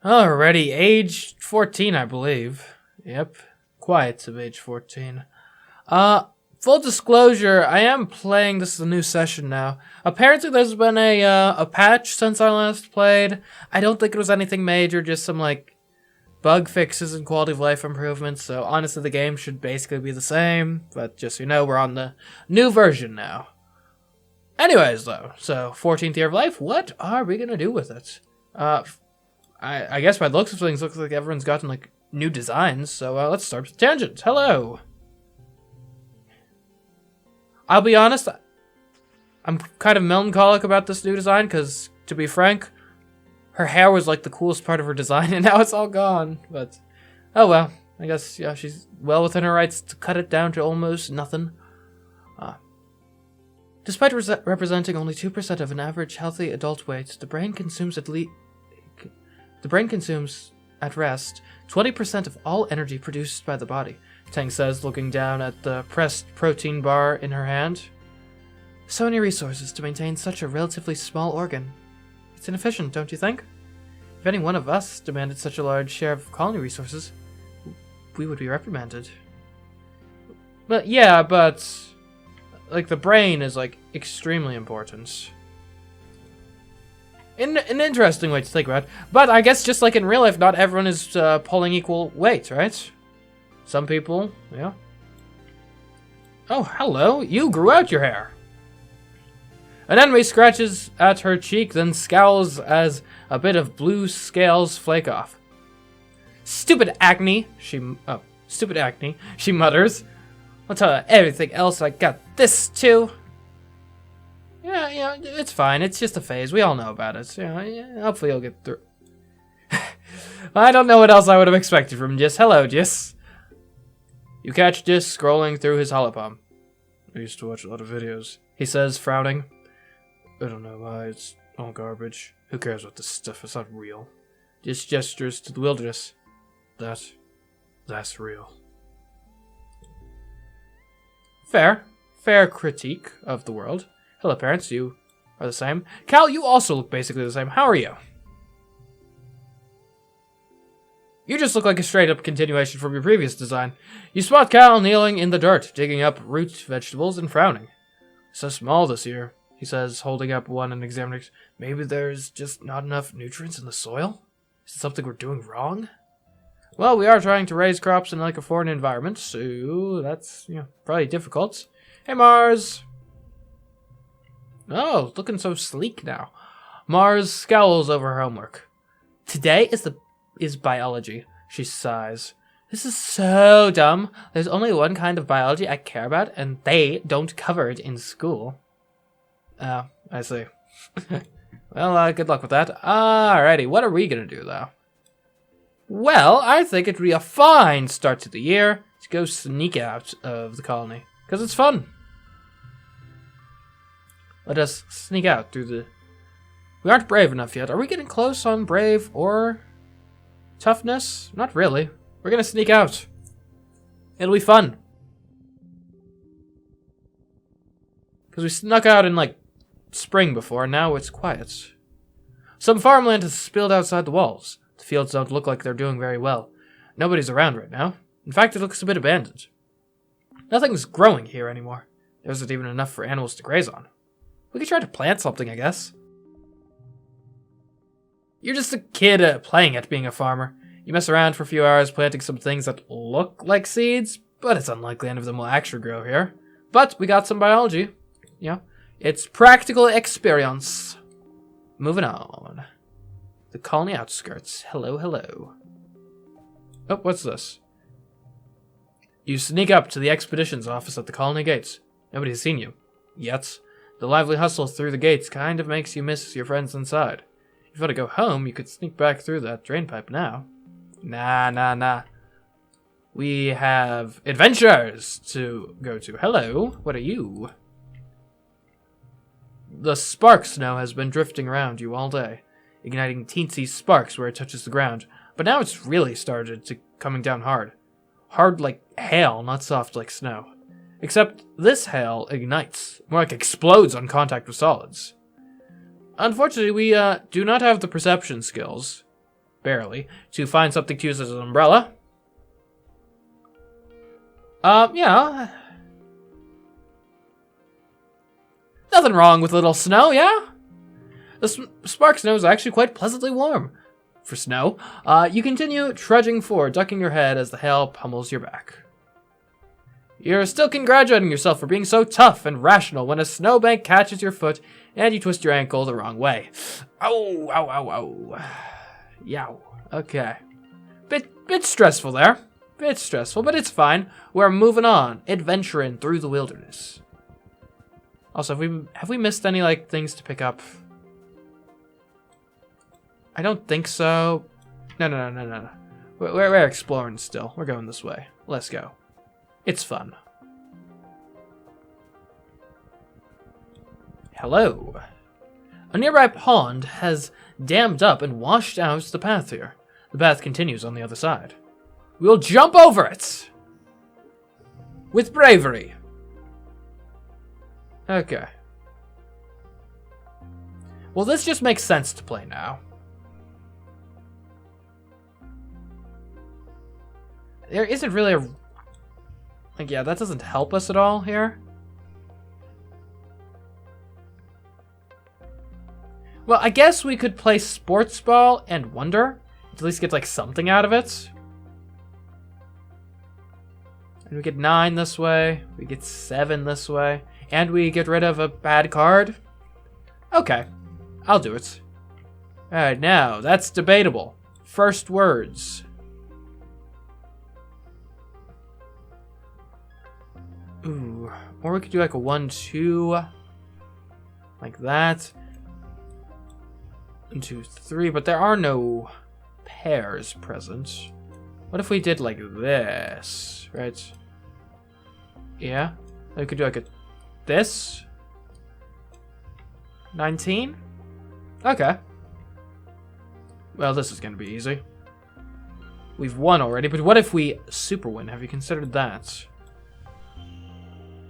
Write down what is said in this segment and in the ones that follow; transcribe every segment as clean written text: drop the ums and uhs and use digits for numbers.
Already, age 14, I believe. Yep, quiet of age 14. Full disclosure, I am playing, this is a new session now. Apparently there's been a patch since I last played. I don't think it was anything major, just some, like, bug fixes and quality of life improvements, so honestly the game should basically be the same, but just so you know, we're on the new version now. Anyways, though, so 14th year of life, what are we gonna do with it? I guess by the looks of things, looks like everyone's gotten, like, new designs, so let's start with Tangent. Hello! I'll be honest, I'm kind of melancholic about this new design, because, to be frank, her hair was, like, the coolest part of her design, and now it's all gone, but, oh well. I guess, yeah, she's well within her rights to cut it down to almost nothing. Despite representing only 2% of an average healthy adult weight, the brain consumes at rest 20% of all energy produced by the body, Tang says, looking down at the pressed protein bar in her hand. So many resources to maintain such a relatively small organ. It's inefficient, don't you think? If any one of us demanded such a large share of colony resources, we would be reprimanded. But yeah, but like the brain is like extremely important. In an interesting way to think about. But I guess just like in real life, not everyone is pulling equal weight, right? Some people, yeah. Oh, hello. You grew out your hair. An enemy scratches at her cheek, then scowls as a bit of blue scales flake off. Stupid acne, she mutters. I'll tell her everything else I got this too. Yeah, it's fine. It's just a phase. We all know about it. Yeah, hopefully you'll get through. I don't know what else I would have expected from Jis. Hello, Jis. You catch Jis scrolling through his holopalm. I used to watch a lot of videos, he says, frowning. I don't know why. It's all garbage. Who cares about this stuff? It's not real. Jis gestures to the wilderness. That's real. Fair critique of the world. Hello, parents. You are the same. Cal, you also look basically the same. How are you? You just look like a straight-up continuation from your previous design. You spot Cal kneeling in the dirt, digging up root vegetables and frowning. So small this year, he says, holding up one and examining it. Maybe there's just not enough nutrients in the soil? Is it something we're doing wrong? Well, we are trying to raise crops in like a foreign environment, so that's, probably difficult. Hey, Mars! Oh, looking so sleek now. Mars scowls over her homework. Today is biology, she sighs. This is so dumb. There's only one kind of biology I care about, and they don't cover it in school. Oh, I see. Well, good luck with that. Alrighty, what are we gonna do, though? Well, I think it'd be a fine start to the year to go sneak out of the colony, because it's fun. Let us sneak out through the... We aren't brave enough yet. Are we getting close on brave or toughness? Not really. We're gonna sneak out. It'll be fun. Because we snuck out in, like, spring before, and now it's quiet. Some farmland has spilled outside the walls. The fields don't look like they're doing very well. Nobody's around right now. In fact, it looks a bit abandoned. Nothing's growing here anymore. There isn't even enough for animals to graze on. We could try to plant something, I guess. You're just a kid playing at being a farmer. You mess around for a few hours planting some things that look like seeds, but it's unlikely any of them will actually grow here. But we got some biology. Yeah, it's practical experience. Moving on. The colony outskirts. Hello. Oh, what's this? You sneak up to the expeditions office at the colony gates. Nobody's seen you. Yet. The lively hustle through the gates kind of makes you miss your friends inside. If you want to go home, you could sneak back through that drain pipe now. Nah. We have adventures to go to. Hello, what are you? The spark snow has been drifting around you all day, igniting teensy sparks where it touches the ground. But now it's really started to coming down hard. Hard like hail, not soft like snow. Except this hail ignites, more like explodes on contact with solids. Unfortunately, we do not have the perception skills. barely, to find something to use as an umbrella. Nothing wrong with a little snow, yeah? The spark snow is actually quite pleasantly warm for snow. You continue trudging forward, ducking your head as the hail pummels your back. You're still congratulating yourself for being so tough and rational when a snowbank catches your foot and you twist your ankle the wrong way. Oh, ow, ow, ow. Yow. Okay. Bit stressful there. Bit stressful, but it's fine. We're moving on, adventuring through the wilderness. Also, have we missed any, like, things to pick up? I don't think so. No. We're exploring still. We're going this way. Let's go. It's fun. Hello. A nearby pond has dammed up and washed out the path here. The path continues on the other side. We'll jump over it! With bravery. Okay. Well, this just makes sense to play now. There isn't really a... Like, yeah, that doesn't help us at all here. Well, I guess we could play Sports Ball and Wonder. To at least get, like, something out of it. And we get 9 this way. We get 7 this way. And we get rid of a bad card. Okay. I'll do it. Alright, now, that's debatable. First words. Ooh. Or we could do like a 1-2. Like that. 1, 2, 3. But there are no pairs present. What if we did like this? Right? Yeah. We could do like a... This? 19? Okay. Well, this is gonna be easy. We've won already, but what if we super win? Have you considered that?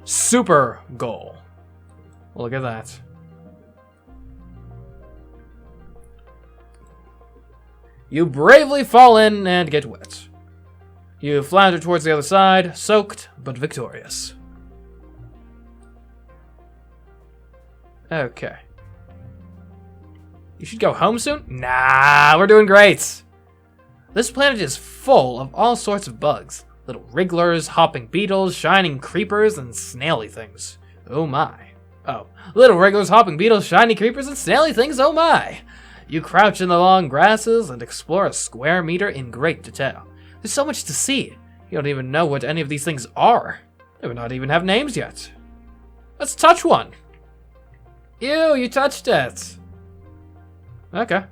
Super goal. Look at that. You bravely fall in and get wet. You flounder towards the other side, soaked but victorious. Okay. You should go home soon? Nah, we're doing great. This planet is full of all sorts of bugs. Little wrigglers, hopping beetles, shining creepers, and snaily things. Oh my. Oh, little wrigglers, hopping beetles, shiny creepers, and snaily things, oh my. You crouch in the long grasses and explore a square meter in great detail. There's so much to see. You don't even know what any of these things are. They would not even have names yet. Let's touch one. Ew, you touched it. Okay.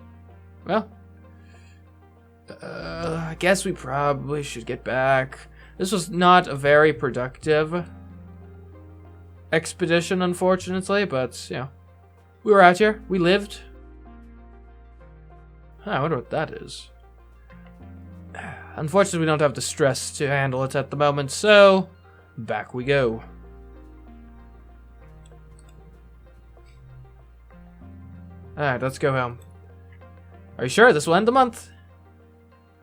Well. I guess we probably should get back. This was not a very productive expedition, unfortunately, but, you know. We were out here. We lived. I wonder what that is. Unfortunately, we don't have the stress to handle it at the moment, so back we go. Alright, let's go home. Are you sure this will end the month?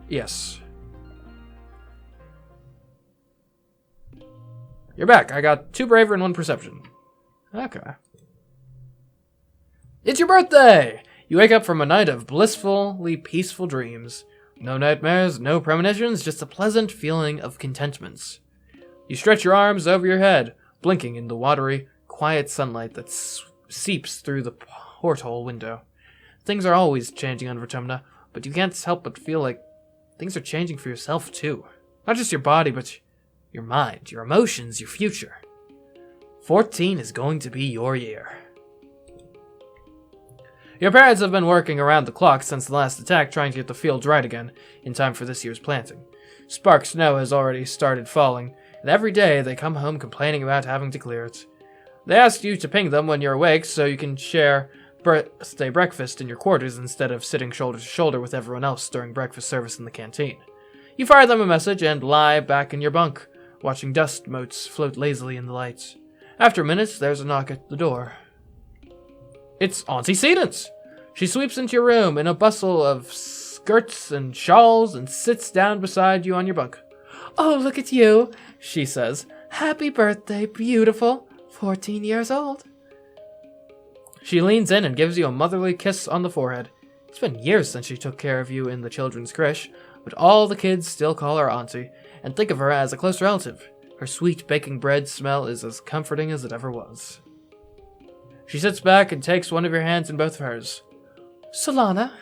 Yes. You're back. I got 2 bravery and 1 perception. Okay. It's your birthday! You wake up from a night of blissfully peaceful dreams. No nightmares, no premonitions, just a pleasant feeling of contentment. You stretch your arms over your head, blinking in the watery, quiet sunlight that seeps through the porthole window. Things are always changing on Vertumna, but you can't help but feel like things are changing for yourself too. Not just your body, but your mind, your emotions, your future. 14 is going to be your year. Your parents have been working around the clock since the last attack, trying to get the fields right again in time for this year's planting. Spark snow has already started falling, and every day they come home complaining about having to clear it. They ask you to ping them when you're awake so you can share birthday breakfast in your quarters instead of sitting shoulder to shoulder with everyone else during breakfast service in the canteen. You fire them a message and lie back in your bunk, watching dust motes float lazily in the lights. After minutes, there's a knock at the door. It's Auntie Sedence. She sweeps into your room in a bustle of skirts and shawls and sits down beside you on your bunk. Oh, look at you, she says. Happy birthday, beautiful. 14 years old. She leans in and gives you a motherly kiss on the forehead. It's been years since she took care of you in the children's creche, but all the kids still call her auntie and think of her as a close relative. Her sweet baking bread smell is as comforting as it ever was. She sits back and takes one of your hands in both of hers. Solana,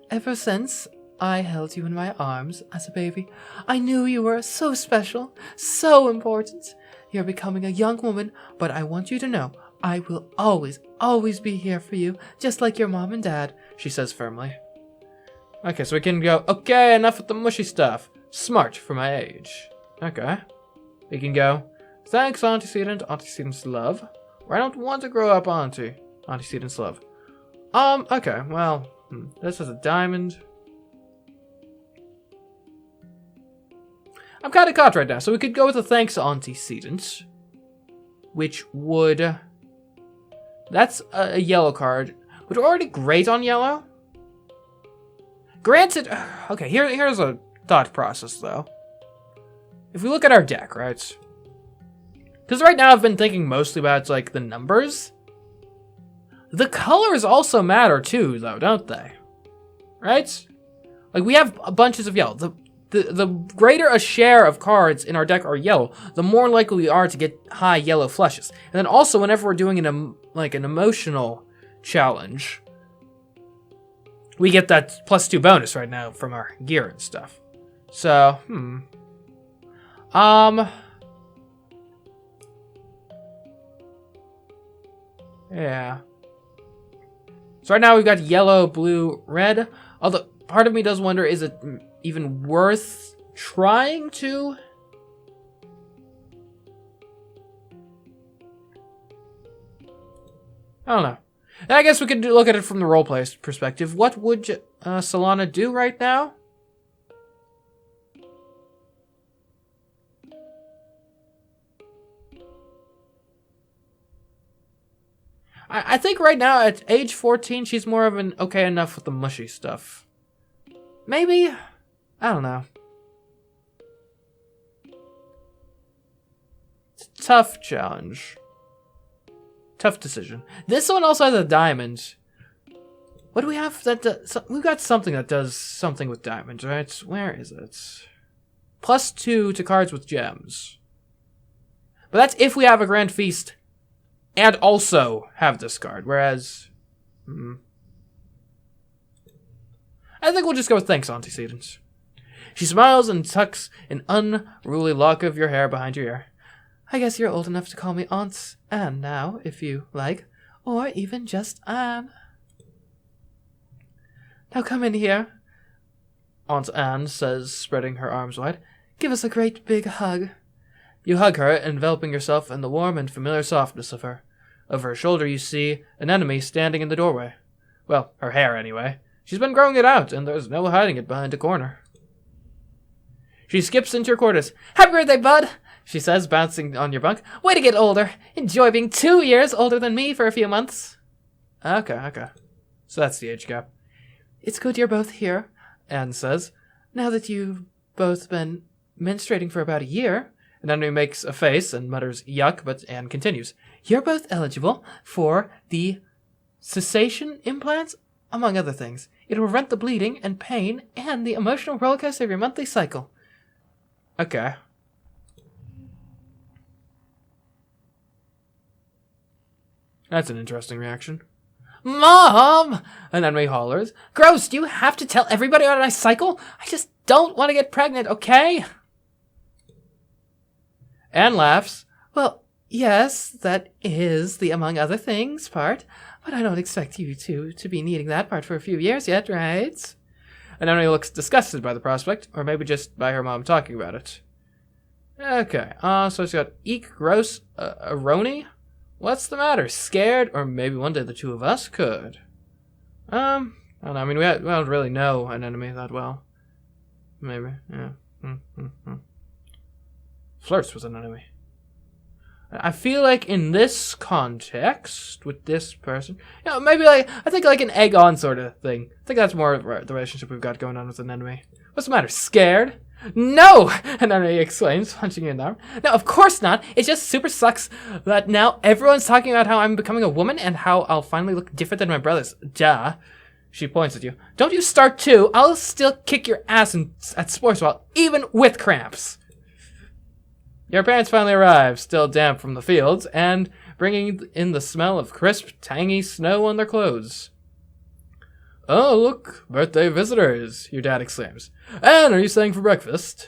ever since I held you in my arms as a baby, I knew you were so special, so important. You're becoming a young woman, but I want you to know I will always, always be here for you, just like your mom and dad, she says firmly. Okay, so we can go, okay, enough with the mushy stuff. Smart for my age. Okay. We can go, thanks, antecedent, antecedent's love. Or I don't want to grow up, auntie. Antecedent's love. Okay, well, this is a diamond. I'm kind of caught right now, so we could go with a thanks antecedent, which would... That's a yellow card, but we're already great on yellow. Granted, okay, here's a thought process, though. If we look at our deck, right? Because right now I've been thinking mostly about, like, the numbers. The colors also matter, too, though, don't they? Right? Like, we have bunches of yellow. The greater a share of cards in our deck are yellow, the more likely we are to get high yellow flushes. And then also, whenever we're doing an emotional challenge, we get that +2 bonus right now from our gear and stuff. So, yeah. So right now we've got yellow, blue, red. Although, part of me does wonder, is it even worth trying to? I don't know. And I guess we could look at it from the roleplay perspective. What would Solana do right now? I think right now, at age 14, she's more of an okay enough with the mushy stuff. Maybe? I don't know. It's a tough challenge. Tough decision. This one also has a diamond. What do we have that does... We've got something that does something with diamonds, right? Where is it? +2 to cards with gems. But that's if we have a Grand Feast and also have this card, whereas... I think we'll just go with thanks, antecedents. She smiles and tucks an unruly lock of your hair behind your ear. I guess you're old enough to call me Aunt Anne now, if you like, or even just Anne. Now come in here, Aunt Anne says, spreading her arms wide. Give us a great big hug. You hug her, enveloping yourself in the warm and familiar softness of her. Over her shoulder you see an enemy standing in the doorway. Well, her hair anyway. She's been growing it out, and there's no hiding it behind a corner. She skips into your quarters. Happy birthday, bud, she says, bouncing on your bunk. Way to get older. Enjoy being 2 years older than me for a few months. Okay. So that's the age gap. It's good you're both here, Anne says. Now that you've both been menstruating for about a year. And then he makes a face and mutters, yuck, but Anne continues. You're both eligible for the cessation implants, among other things. It'll prevent the bleeding and pain and the emotional rollercoaster of your monthly cycle. Okay. That's an interesting reaction. Mom! An enemy hollers. Gross, do you have to tell everybody about my cycle? I just don't want to get pregnant, okay? Anne laughs. Well, yes, that is the among other things part, but I don't expect you to be needing that part for a few years yet, right? And Emily looks disgusted by the prospect, or maybe just by her mom talking about it. Okay, so she's got eek, gross, Aroni? What's the matter? Scared? Or maybe one day the two of us could. I don't know, I mean, we don't really know an enemy that well. Maybe, yeah. Flirts with an enemy. I feel like in this context, with this person, maybe like, I think like an egg-on sort of thing. I think that's more of the relationship we've got going on with an enemy. What's the matter, scared? No! An enemy exclaims, punching you in the arm. No, of course not. It just super sucks that now everyone's talking about how I'm becoming a woman and how I'll finally look different than my brothers. Duh. She points at you. Don't you start too. I'll still kick your ass at sports ball, even with cramps. Your parents finally arrive, still damp from the fields, and bringing in the smell of crisp, tangy snow on their clothes. Oh, look, birthday visitors, your dad exclaims. Anne, are you staying for breakfast?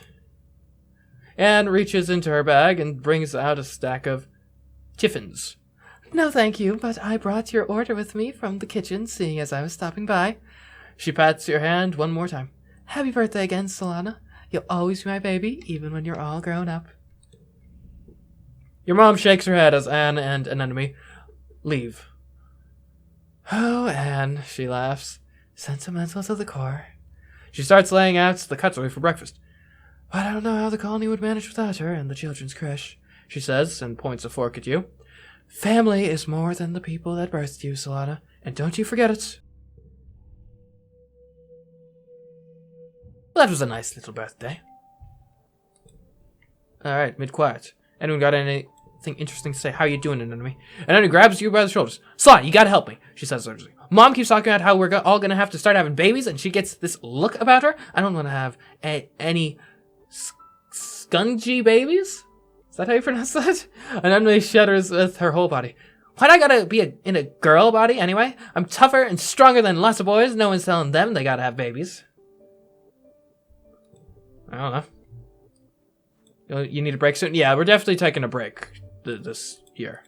Anne reaches into her bag and brings out a stack of tiffins. No, thank you, but I brought your order with me from the kitchen, seeing as I was stopping by. She pats your hand one more time. Happy birthday again, Solana. You'll always be my baby, even when you're all grown up. Your mom shakes her head as Anne and an enemy leave. Oh, Anne, she laughs. Sentimental to the core. She starts laying out the cutlery for breakfast. But I don't know how the colony would manage without her and the children's creche, she says, and points a fork at you. Family is more than the people that birthed you, Solana, and don't you forget it. Well, that was a nice little birthday. Alright, mid-quiet. Anyone got anything interesting to say? How you doing, enemy? And then he grabs you by the shoulders. Slot, you gotta help me, she says urgently. Mom keeps talking about how we're all gonna have to start having babies, and she gets this look about her. I don't want to have any scungy babies? Is that how you pronounce that? And Emily shudders with her whole body. Why'd I gotta be in a girl body anyway? I'm tougher and stronger than lots of boys. No one's telling them they gotta have babies. I don't know. You need a break soon? Yeah, we're definitely taking a break this year.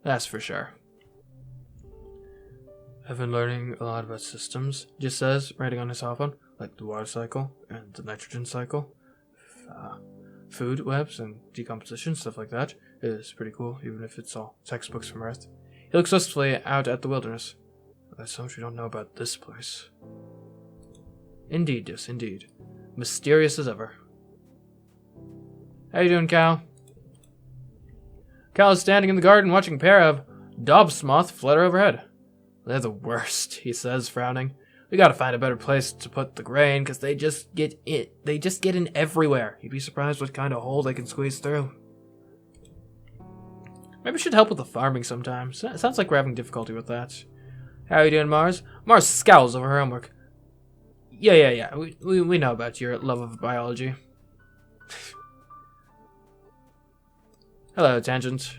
That's for sure. I've been learning a lot about systems, just says, writing on his cell phone, like the water cycle and the nitrogen cycle, food webs and decomposition, stuff like that. It is pretty cool, even if it's all textbooks from Earth. He looks wistfully out at the wilderness. There's so much we don't know about this place. Indeed, yes, indeed. Mysterious as ever. How you doing, Cal? Cal is standing in the garden watching a pair of dobsmoth flutter overhead. They're the worst, he says, frowning. We gotta find a better place to put the grain, because they just get in everywhere. You'd be surprised what kind of hole they can squeeze through. Maybe we should help with the farming sometimes. It sounds like we're having difficulty with that. How you doing, Mars? Mars scowls over her homework. Yeah. We know about your love of biology. Hello, Tangent.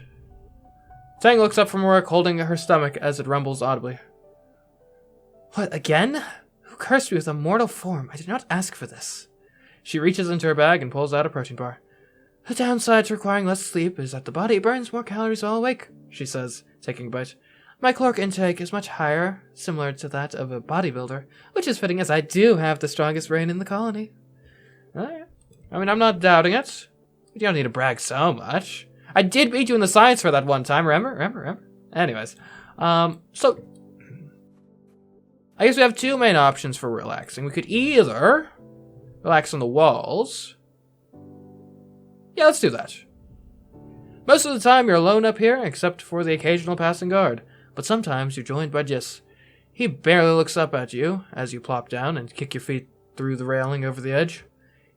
Tang looks up from work, holding her stomach as it rumbles audibly. What, again? Who cursed me with a mortal form? I did not ask for this. She reaches into her bag and pulls out a protein bar. The downside to requiring less sleep is that the body burns more calories while awake, she says, taking a bite. My caloric intake is much higher, similar to that of a bodybuilder, which is fitting as I do have the strongest brain in the colony. Oh, yeah. I mean, I'm not doubting it. You don't need to brag so much. I did beat you in the science for that one time, remember? Anyways, so I guess we have two main options for relaxing. We could either relax on the walls. Yeah, let's do that. Most of the time you're alone up here, except for the occasional passing guard. But sometimes you're joined by Jis. He barely looks up at you as you plop down and kick your feet through the railing over the edge.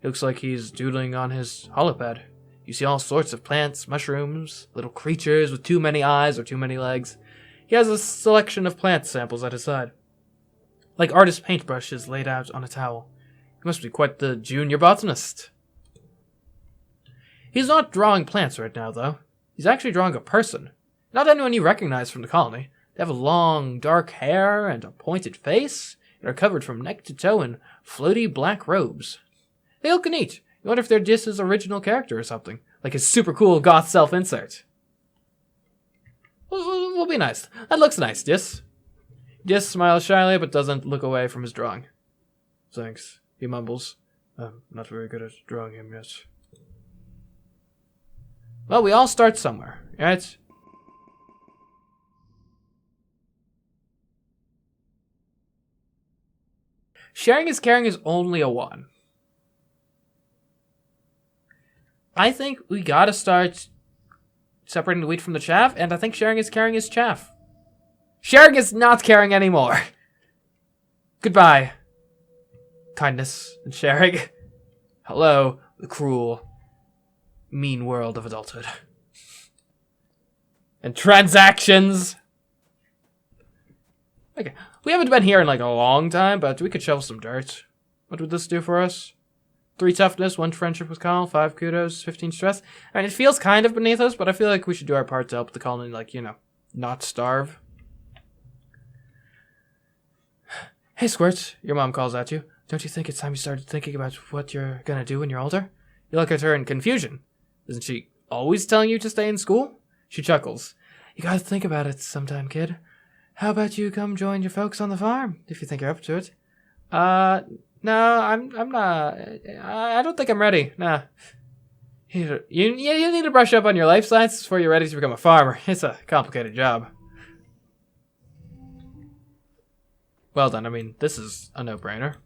He looks like he's doodling on his holopad. You see all sorts of plants, mushrooms, little creatures with too many eyes or too many legs. He has a selection of plant samples at his side, like artist paintbrushes laid out on a towel. He must be quite the junior botanist. He's not drawing plants right now, though. He's actually drawing a person. Not anyone you recognize from the colony. They have long, dark hair and a pointed face, and are covered from neck to toe in floaty black robes. They look neat. You wonder if they're just his original character or something, like his super cool goth self-insert. Will be nice. That looks nice, Dis. Dis smiles shyly, but doesn't look away from his drawing. Thanks, he mumbles. I'm not very good at drawing him yet. Well, we all start somewhere, right? Sharing is caring is only a 1. I think we gotta start separating the wheat from the chaff, and I think sharing is carrying his chaff. Sharing is not caring anymore. Goodbye. Kindness and sharing. Hello, the cruel, mean world of adulthood. And transactions. Okay, we haven't been here in like a long time, but we could shovel some dirt. What would this do for us? 3 toughness, 1 friendship with Kyle, 5 kudos, 15 stress. I mean, it feels kind of beneath us, but I feel like we should do our part to help the colony, like, you know, not starve. Hey, Squirt, your mom calls at you. Don't you think it's time you started thinking about what you're gonna do when you're older? You look at her in confusion. Isn't she always telling you to stay in school? She chuckles. You gotta think about it sometime, kid. How about you come join your folks on the farm, if you think you're up to it? No, I'm not. I don't think I'm ready. Nah. You need to brush up on your life sciences before you're ready to become a farmer. It's a complicated job. Well done. I mean, this is a no-brainer.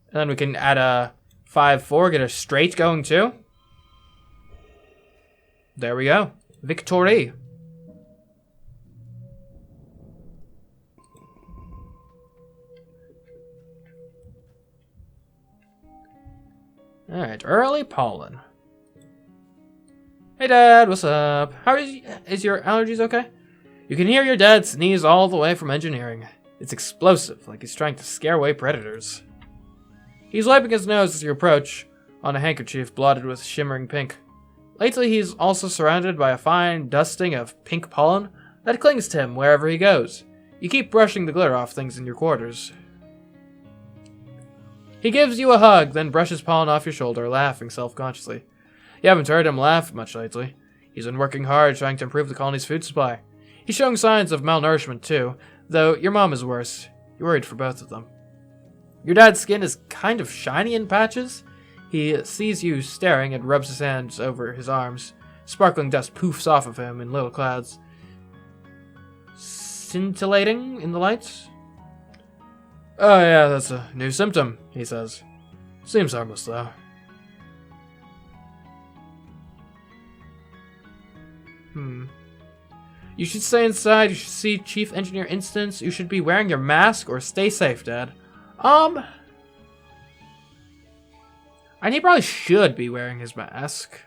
And then we can add a 5-4, get a straight going too. There we go. Victory. Alright, early pollen. Hey Dad, what's up? Is your allergies okay? You can hear your dad sneeze all the way from engineering. It's explosive, like he's trying to scare away predators. He's wiping his nose as you approach, on a handkerchief blotted with shimmering pink. Lately, he's also surrounded by a fine dusting of pink pollen that clings to him wherever he goes. You keep brushing the glitter off things in your quarters. He gives you a hug, then brushes pollen off your shoulder, laughing self-consciously. You haven't heard him laugh much lately. He's been working hard trying to improve the colony's food supply. He's showing signs of malnourishment too, though your mom is worse. You're worried for both of them. Your dad's skin is kind of shiny in patches. He sees you staring and rubs his hands over his arms. Sparkling dust poofs off of him in little clouds, scintillating in the lights. Oh yeah, that's a new symptom, he says. Seems harmless though. You should stay inside, you should see Chief Engineer Instance, you should be wearing your mask or stay safe, Dad. And he probably should be wearing his mask,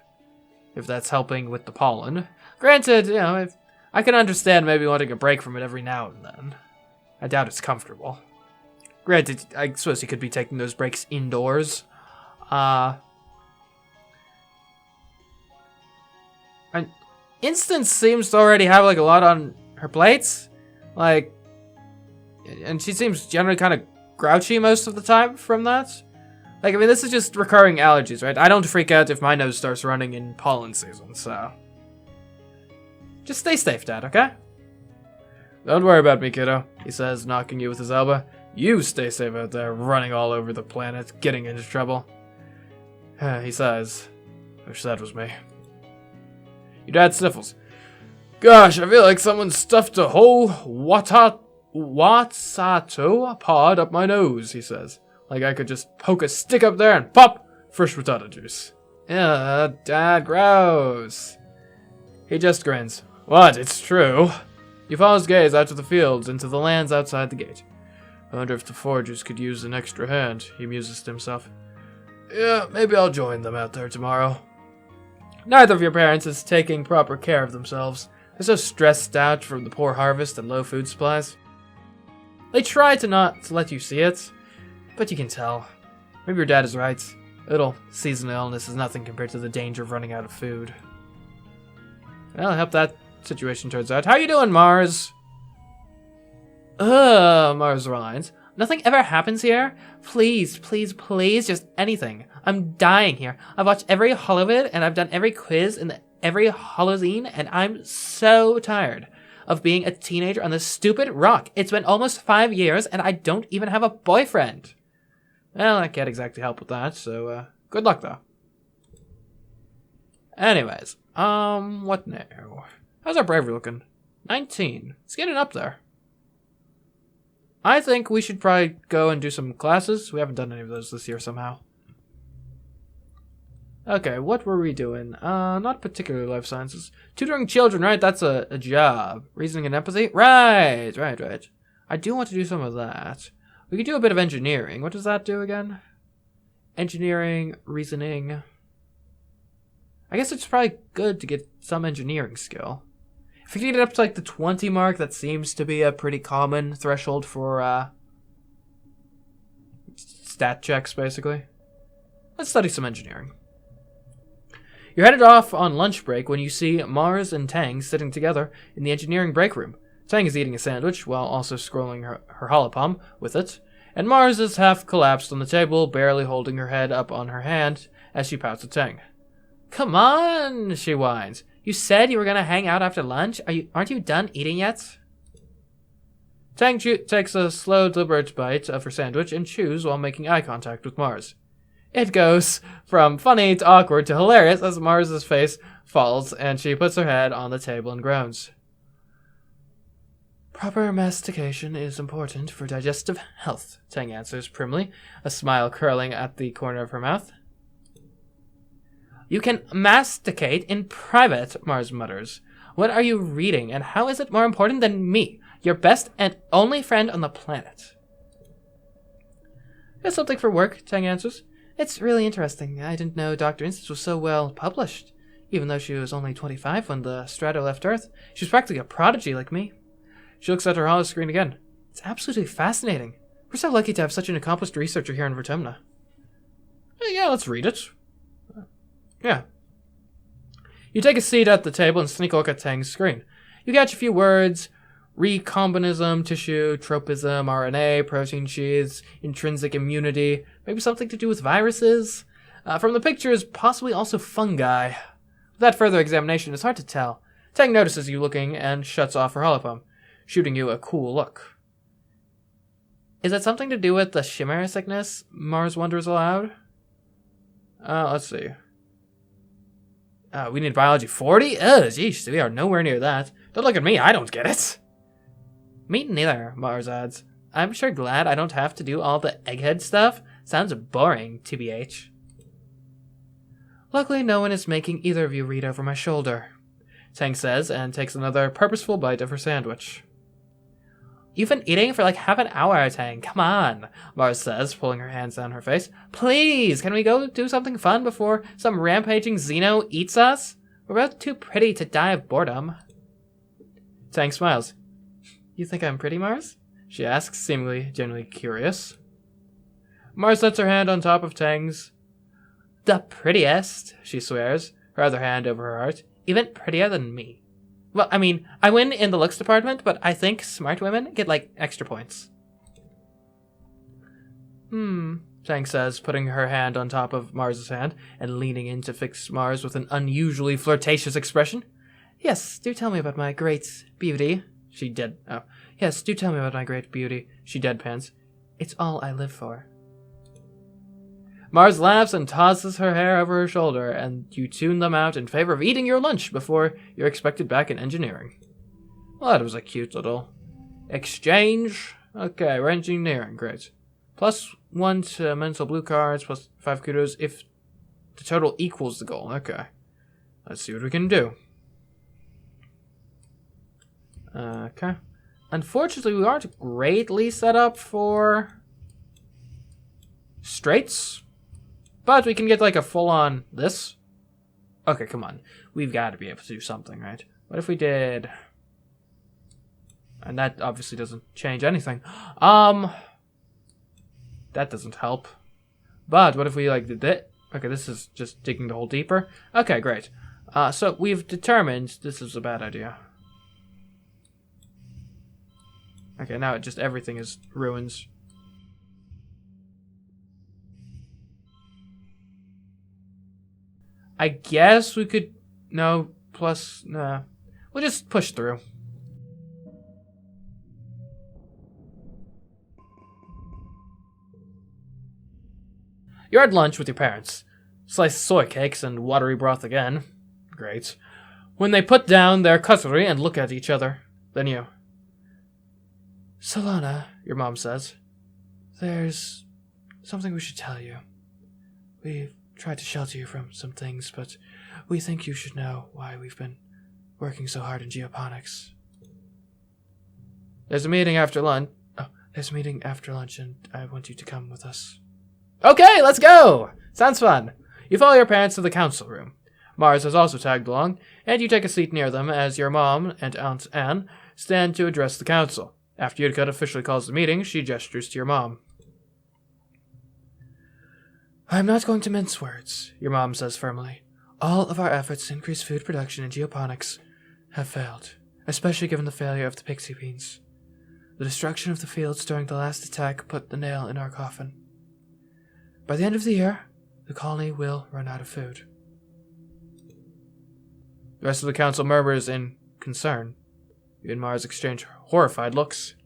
if that's helping with the pollen. Granted, you know, if I can understand maybe wanting a break from it every now and then. I doubt it's comfortable. Granted, I suppose he could be taking those breaks indoors. And Instance seems to already have, like, a lot on her plates. Like, and she seems generally kind of grouchy most of the time from that. Like, I mean, this is just recurring allergies, right? I don't freak out if my nose starts running in pollen season, so. Just stay safe, Dad, okay? Don't worry about me, kiddo, he says, knocking you with his elbow. You stay safe out there, running all over the planet, getting into trouble. He sighs. Wish that was me. Your dad sniffles. Gosh, I feel like someone stuffed a whole Watsato pod up my nose, he says. Like I could just poke a stick up there and pop! Fresh potato juice. Dad, gross. He just grins. What? It's true. He follows gaze out to the fields, into the lands outside the gate. I wonder if the foragers could use an extra hand, he muses to himself. Yeah, maybe I'll join them out there tomorrow. Neither of your parents is taking proper care of themselves. They're so stressed out from the poor harvest and low food supplies. They try to not to let you see it, but you can tell. Maybe your dad is right. A little seasonal illness is nothing compared to the danger of running out of food. Well, I hope that situation turns out. How you doing, Mars? Mars whines. Nothing ever happens here? Please, please, please, just anything. I'm dying here. I've watched every Holovid, and I've done every quiz and every Holozine, and I'm so tired of being a teenager on this stupid rock. It's been almost 5 years, and I don't even have a boyfriend. Well, I can't exactly help with that, so, good luck, though. Anyways, what now? How's our bravery looking? 19. It's getting up there. I think we should probably go and do some classes. We haven't done any of those this year somehow. Okay, what were we doing? Not particularly life sciences. Tutoring children, right? That's a job. Reasoning and empathy? Right. I do want to do some of that. We could do a bit of engineering. What does that do again? Engineering, reasoning. I guess it's probably good to get some engineering skill. If we can get it up to like the 20 mark, that seems to be a pretty common threshold for stat checks, basically. Let's study some engineering. You're headed off on lunch break when you see Mars and Tang sitting together in the engineering break room. Tang is eating a sandwich while also scrolling her holopalm with it, and Mars is half collapsed on the table, barely holding her head up on her hand as she pouts at Tang. Come on, she whines. You said you were going to hang out after lunch? Aren't you done eating yet? Tang takes a slow, deliberate bite of her sandwich and chews while making eye contact with Mars. It goes from funny to awkward to hilarious as Mars's face falls and she puts her head on the table and groans. Proper mastication is important for digestive health, Tang answers primly, a smile curling at the corner of her mouth. You can masticate in private, Mars mutters. What are you reading, and how is it more important than me, your best and only friend on the planet? It's something for work, Tang answers. It's really interesting. I didn't know Dr. Instance was so well published. Even though she was only 25 when the Strato left Earth, she was practically a prodigy like me. She looks at her holoscreen again. It's absolutely fascinating. We're so lucky to have such an accomplished researcher here in Vertumna. Yeah, let's read it. Yeah. You take a seat at the table and sneak a look at Tang's screen. You catch a few words. Recombinism, tissue, tropism, RNA, protein sheaths, intrinsic immunity, maybe something to do with viruses. From the pictures, possibly also fungi. Without further examination, it's hard to tell. Tang notices you looking and shuts off her holopalm, shooting you a cool look. Is it something to do with the shimmer sickness? Mars wonders aloud. Let's see. We need biology 40? Ugh, jeez, we are nowhere near that. Don't look at me, I don't get it. Me neither, Mars adds. I'm sure glad I don't have to do all the egghead stuff. Sounds boring, TBH. Luckily, no one is making either of you read over my shoulder, Tang says, and takes another purposeful bite of her sandwich. You've been eating for like half an hour, Tang. Come on, Mars says, pulling her hands down her face. Please, can we go do something fun before some rampaging Xeno eats us? We're both too pretty to die of boredom. Tang smiles. You think I'm pretty, Mars? She asks, seemingly genuinely curious. Mars sets her hand on top of Tang's. The prettiest, she swears, her other hand over her heart. Even prettier than me. Well, I mean, I win in the looks department, but I think smart women get, like, extra points. Tang says, putting her hand on top of Mars's hand and leaning in to fix Mars with an unusually flirtatious expression. Yes, do tell me about my great beauty. Yes, do tell me about my great beauty, she deadpans. It's all I live for. Mars laughs and tosses her hair over her shoulder, and you tune them out in favor of eating your lunch before you're expected back in engineering. Well, that was a cute little exchange. Okay, we're engineering, great. +1 to mental blue cards, +5 kudos if the total equals the goal. Okay, let's see what we can do. Okay. Unfortunately, we aren't greatly set up for straights, but we can get like a full-on this. Okay, come on. We've got to be able to do something, right? What if we did... And that obviously doesn't change anything. That doesn't help. But what if we like did that? Okay, this is just digging the hole deeper. Okay, great. So we've determined this is a bad idea. Okay, now it just everything is ruins. I guess we could... No, plus... Nah. We'll just push through. You're at lunch with your parents. Sliced soy cakes and watery broth again. Great. When they put down their cutlery and look at each other. Then you... Solana, your mom says, there's something we should tell you. We've tried to shelter you from some things, but we think you should know why we've been working so hard in geoponics. There's a meeting after lunch. There's a meeting after lunch, and I want you to come with us. Okay, let's go! Sounds fun. You follow your parents to the council room. Mars has also tagged along, and you take a seat near them as your mom and Aunt Anne stand to address the council. After Utica officially calls the meeting, she gestures to your mom. I'm not going to mince words, your mom says firmly. All of our efforts to increase food production in geoponics have failed, especially given the failure of the pixie beans. The destruction of the fields during the last attack put the nail in our coffin. By the end of the year, the colony will run out of food. The rest of the council murmurs in concern. You and Mars exchange horrified looks.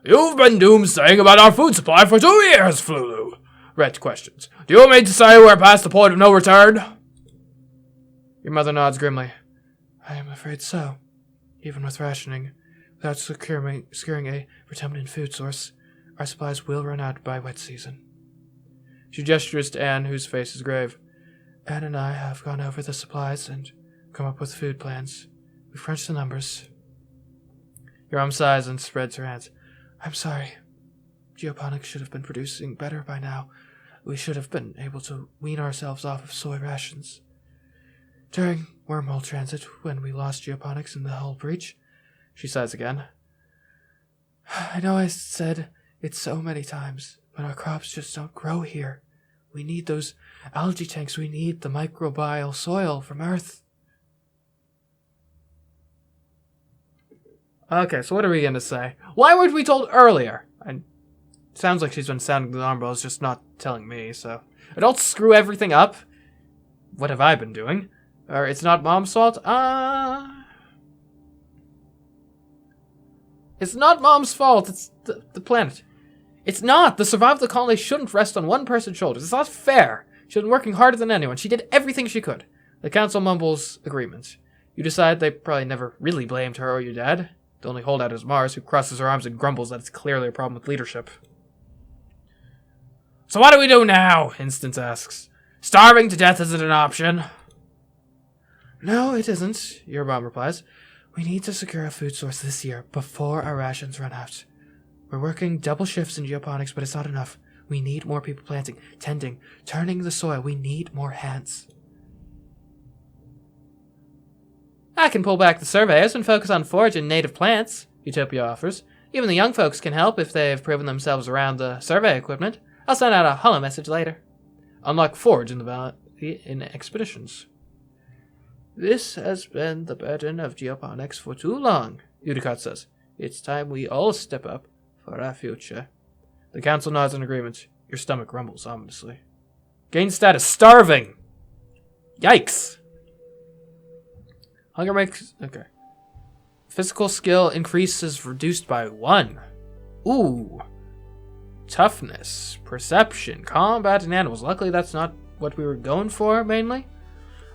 You've been doomsaying about our food supply for 2 years, Flulu. Rhett questions. Do you mean to say we're past the point of no return? Your mother nods grimly. I am afraid so. Even with rationing, without securing a permanent food source, our supplies will run out by wet season. She gestures to Anne, whose face is grave. Anne and I have gone over the supplies and come up with food plans. We've crunched the numbers. Your mom sighs and spreads her hands. I'm sorry. Geoponics should have been producing better by now. We should have been able to wean ourselves off of soy rations. During wormhole transit, when we lost geoponics in the hull breach, she sighs again. I know I said it so many times, but our crops just don't grow here. We need those algae tanks. We need the microbial soil from Earth. Okay, so what are we going to say? Why weren't we told earlier? Sounds like she's been sounding the alarm bells, just not telling me, so... Don't screw everything up. What have I been doing? Or it's not Mom's fault? It's not Mom's fault, it's the planet. It's not! The survival of the colony shouldn't rest on one person's shoulders. It's not fair. She's been working harder than anyone. She did everything she could. The council mumbles agreement. You decide they probably never really blamed her or your dad. The only holdout is Mars, who crosses her arms and grumbles that it's clearly a problem with leadership. So what do we do now? Instance asks. Starving to death isn't an option. No, it isn't, your mom replies. We need to secure a food source this year, before our rations run out. We're working double shifts in geoponics, but it's not enough. We need more people planting, tending, turning the soil. We need more hands. I can pull back the surveyors and focus on foraging native plants, Utopia offers. Even the young folks can help if they've proven themselves around the survey equipment. I'll send out a holo message later. Unlock forage in expeditions. This has been the burden of geoponics for too long, Utica says. It's time we all step up for our future. The council nods in agreement. Your stomach rumbles ominously. Gain status. Starving! Yikes! Hunger makes... Okay. Physical skill increases reduced by 1. Ooh. Toughness. Perception. Combat and animals. Luckily that's not what we were going for, mainly.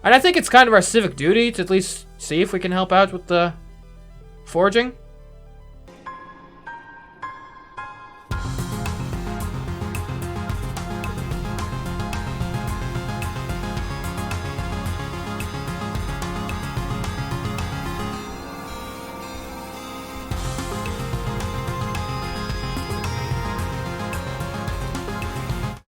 And I think it's kind of our civic duty to at least see if we can help out with the foraging.